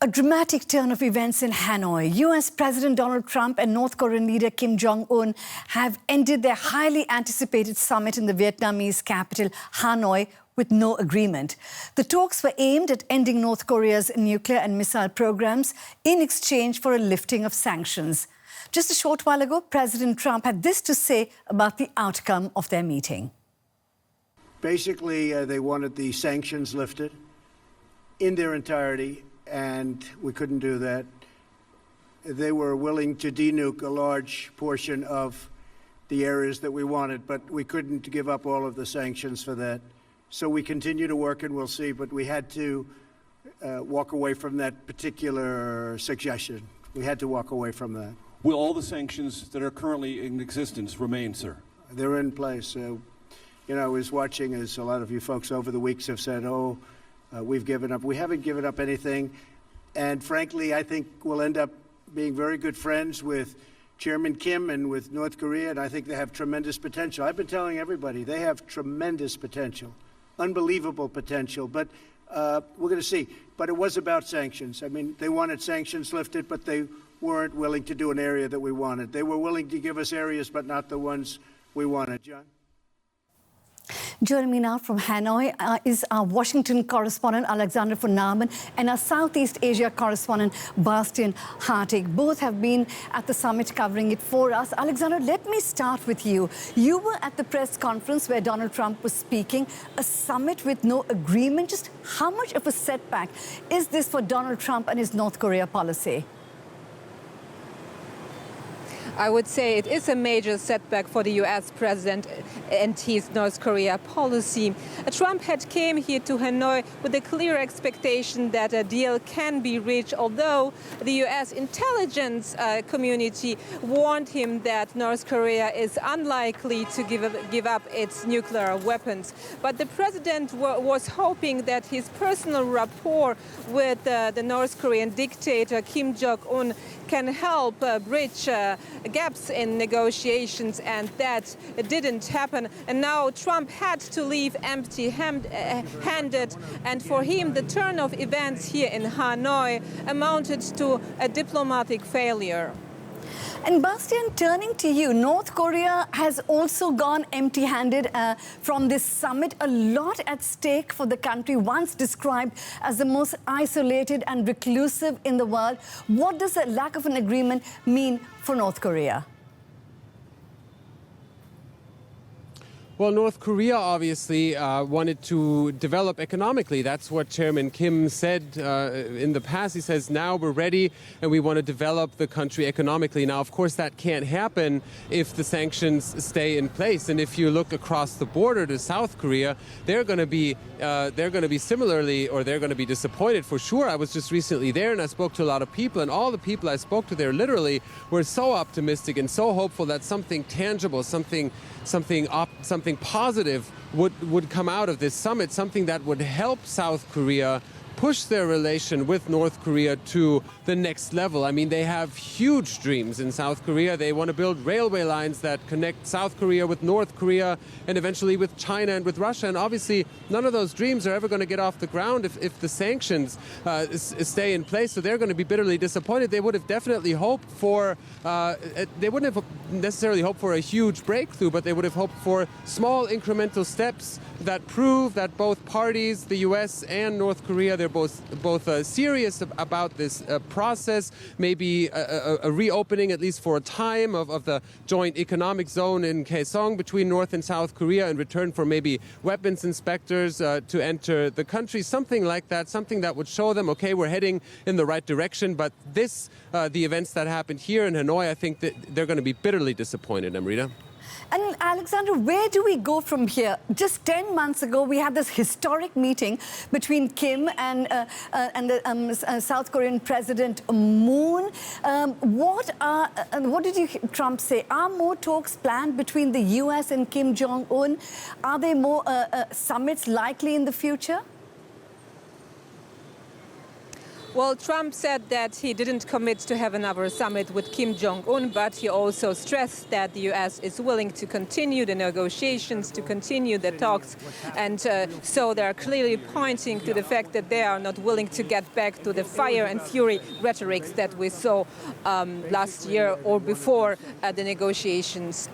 A dramatic turn of events in Hanoi. US President Donald Trump and North Korean leader Kim Jong-un have ended their highly anticipated summit in the Vietnamese capital, Hanoi, with no agreement. The talks were aimed at ending North Korea's nuclear and missile programs in exchange for a lifting of sanctions. Just a short while ago, President Trump had this to say about the outcome of their meeting. Basically, they wanted the sanctions lifted in their entirety, and we couldn't do that. They were willing to denuke a large portion of the areas that we wanted, but we couldn't give up all of the sanctions for that. So we continue to work, and we'll see, but we had to walk away from that particular suggestion. We had to walk away from that. Will all the sanctions that are currently in existence remain, sir? They're in place. I was watching, as a lot of you folks over the weeks have said, we've given up. We haven't given up anything. And frankly, I think we'll end up being very good friends with Chairman Kim and with North Korea, and I think they have tremendous potential. I've been telling everybody they have tremendous potential, unbelievable potential, but we're going to see. But it was about sanctions. I mean, they wanted sanctions lifted, but they weren't willing to do an area that we wanted. They were willing to give us areas, but not the ones we wanted. John? Joining me now from Hanoi is our Washington correspondent, Alexander von Namen, and our Southeast Asia correspondent, Bastian Hartig. Both have been at the summit covering it for us. Alexander, let me start with you. You were at the press conference where Donald Trump was speaking, a summit with no agreement. Just how much of a setback is this for Donald Trump and his North Korea policy? I would say it is a major setback for the US president and his North Korea policy. Trump had came here to Hanoi with a clear expectation that a deal can be reached, although the US intelligence community warned him that North Korea is unlikely to give up its nuclear weapons. But the president was hoping that his personal rapport with the North Korean dictator Kim Jong-un can help bridge gaps in negotiations, and that didn't happen. And now Trump had to leave empty-handed, and for him the turn of events here in Hanoi amounted to a diplomatic failure. And Bastian, turning to you, North Korea has also gone empty-handed from this summit. A lot at stake for the country, once described as the most isolated and reclusive in the world. What does the lack of an agreement mean for North Korea? Well, North Korea obviously wanted to develop economically. That's what Chairman Kim said in the past. He says, now we're ready and we want to develop the country economically. Now, of course, that can't happen if the sanctions stay in place. And if you look across the border to South Korea, they're going to be similarly, or they're going to be disappointed for sure. I was just recently there and I spoke to a lot of people, and all the people I spoke to there literally were so optimistic and so hopeful that something tangible, something positive would come out of this summit, something that would help South Korea push their relation with North Korea to the next level. I mean, they have huge dreams in South Korea. They want to build railway lines that connect South Korea with North Korea and eventually with China and with Russia. And obviously, none of those dreams are ever going to get off the ground if the sanctions stay in place. So they're going to be bitterly disappointed. They would have definitely hoped for, they wouldn't have necessarily hoped for a huge breakthrough, but they would have hoped for small incremental steps that prove that both parties, the US and North Korea, they're both serious about this process, maybe a reopening, at least for a time, of the joint economic zone in Kaesong between North and South Korea in return for maybe weapons inspectors to enter the country, something like that, something that would show them, okay, we're heading in the right direction. But this, the events that happened here in Hanoi, I think that they're going to be bitterly disappointed, Amrita. And Alexander, where do we go from here? Just 10 months ago, we had this historic meeting between Kim and the South Korean President Moon. What did Trump say? Are more talks planned between the US and Kim Jong-un? Are there more summits likely in the future? Well, Trump said that he didn't commit to have another summit with Kim Jong-un, but he also stressed that the U.S. is willing to continue the negotiations, to continue the talks. And so they are clearly pointing to the fact that they are not willing to get back to the fire and fury rhetorics that we saw last year or before the negotiations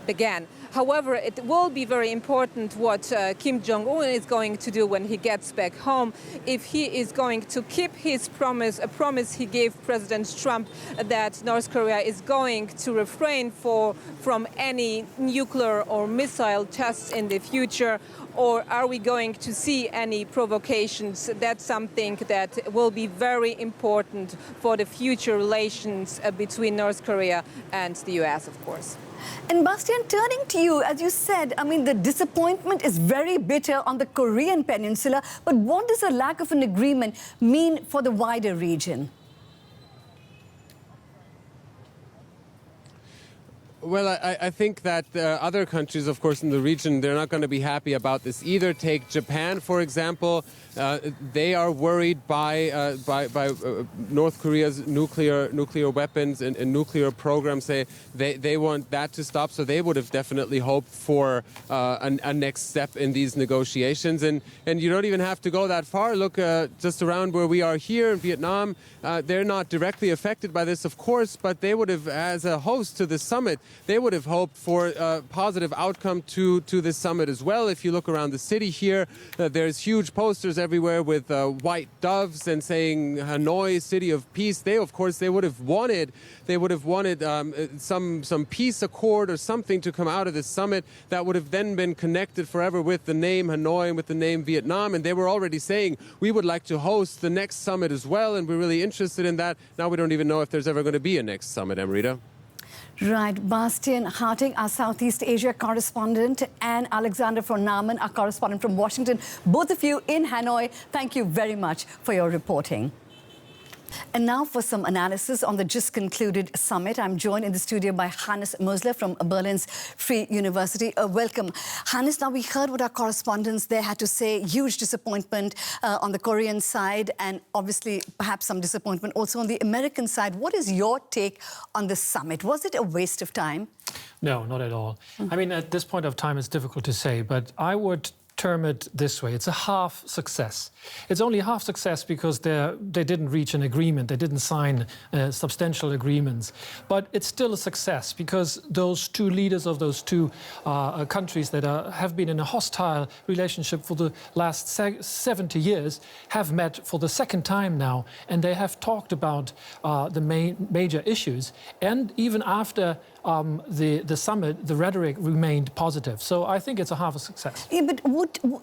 began. However, it will be very important what Kim Jong-un is going to do when he gets back home. If he is going to keep his promise, a promise he gave President Trump that North Korea is going to refrain from any nuclear or missile tests in the future, or are we going to see any provocations? That's something that will be very important for the future relations between North Korea and the U.S., of course. And Bastian, turning to you, as you said, I mean, the disappointment is very bitter on the Korean Peninsula, but what does a lack of an agreement mean for the wider region? Well, I think that other countries, of course, in the region, they're not going to be happy about this either. Take Japan, for example. They are worried by North Korea's nuclear weapons and nuclear programs. They want that to stop, so they would have definitely hoped for a next step in these negotiations. And you don't even have to go that far. Look just around where we are here in Vietnam. They're not directly affected by this, of course, but they would have, as a host to the summit, they would have hoped for a positive outcome to this summit as well. If you look around the city here, there's huge posters everywhere with white doves and saying Hanoi, city of peace. They would have wanted some peace accord or something to come out of this summit that would have then been connected forever with the name Hanoi and with the name Vietnam. And they were already saying, we would like to host the next summit as well, and we're really interested in that. Now we don't even know if there's ever going to be a next summit, Amrita. Right. Bastian Harting, our Southeast Asia correspondent, and Alexander von Namen, our correspondent from Washington. Both of you in Hanoi, thank you very much for your reporting. And now for some analysis on the just concluded summit. I'm joined in the studio by Hannes Mosler from Berlin's Free University. Welcome. Hannes, now we heard what our correspondents there had to say. Huge disappointment on the Korean side, and obviously perhaps some disappointment also on the American side. What is your take on the summit? Was it a waste of time? No, not at all. I mean, at this point of time, it's difficult to say, but I would term it this way. It's a half success. It's only half success because they didn't reach an agreement. They didn't sign substantial agreements. But it's still a success because those two leaders of those two countries that have been in a hostile relationship for the last 70 years have met for the second time now, and they have talked about the major issues. And even after the summit, the rhetoric remained positive. So I think it's a half a success. Yeah, but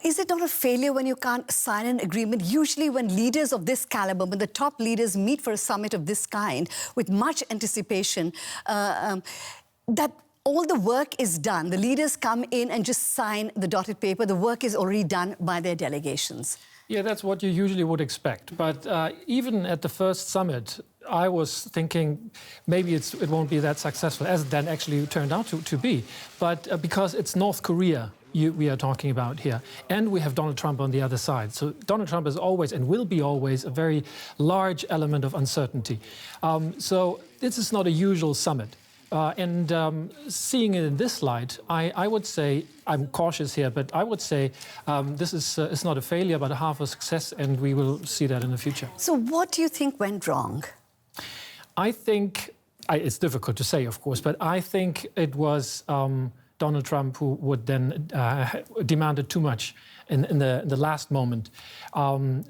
is it not a failure when you can't sign an agreement? Usually when leaders of this caliber, when the top leaders meet for a summit of this kind, with much anticipation, that all the work is done. The leaders come in and just sign the dotted paper. The work is already done by their delegations. Yeah, that's what you usually would expect. But even at the first summit, I was thinking maybe it won't be that successful, as it then actually turned out to be. But because it's North Korea we are talking about here, and we have Donald Trump on the other side. So Donald Trump is always and will be always a very large element of uncertainty. So this is not a usual summit. Seeing it in this light, I would say, I'm cautious here, but I would say this is not a failure, but a half a success, and we will see that in the future. So what do you think went wrong? I think, it's difficult to say, of course, but I think it was Donald Trump who would then demanded too much in the last moment.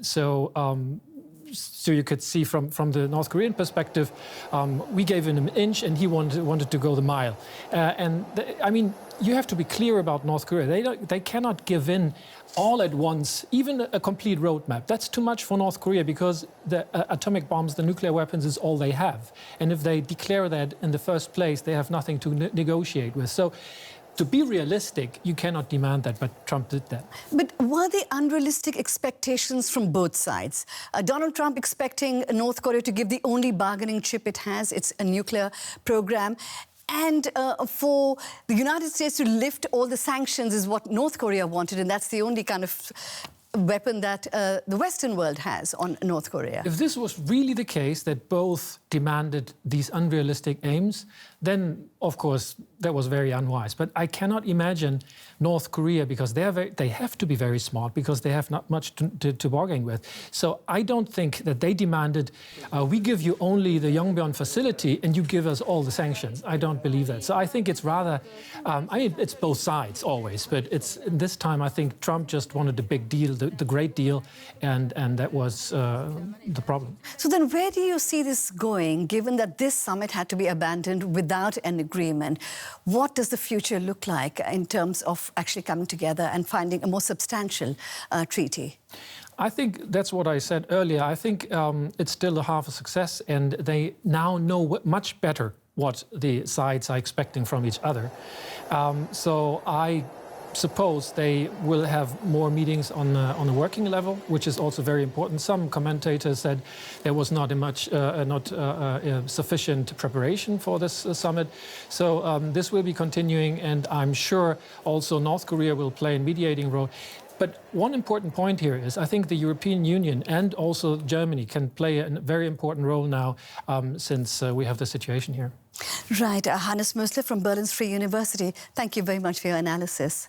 So you could see from the North Korean perspective, we gave him an inch and he wanted to go the mile. I mean, you have to be clear about North Korea. They cannot give in all at once, even a complete roadmap. That's too much for North Korea because the atomic bombs, the nuclear weapons is all they have. And if they declare that in the first place, they have nothing to negotiate with. So to be realistic, you cannot demand that, but Trump did that. But were there unrealistic expectations from both sides? Donald Trump expecting North Korea to give the only bargaining chip it has, it's a nuclear program. And for the United States to lift all the sanctions is what North Korea wanted, and that's the only kind of weapon that the Western world has on North Korea. If this was really the case, that both demanded these unrealistic aims, then, of course, that was very unwise. But I cannot imagine North Korea, because they have to be very smart, because they have not much to bargain with. So I don't think that they demanded, we give you only the Yongbyon facility and you give us all the sanctions. I don't believe that. So I think it's rather, I mean, it's both sides always, but it's this time I think Trump just wanted the big deal, the great deal, and that was the problem. So then where do you see this going, given that this summit had to be abandoned without an agreement? What does the future look like in terms of actually coming together and finding a more substantial treaty? I think that's what I said earlier. I think it's still a half a success, and they now know much better what the sides are expecting from each other. So I suppose they will have more meetings on a working level, which is also very important. Some commentators said there was not sufficient preparation for this summit. So this will be continuing, and I'm sure also North Korea will play a mediating role. But one important point here is I think the European Union and also Germany can play a very important role now since we have the situation here. Right. Hannes Mösle from Berlin's Free University, thank you very much for your analysis.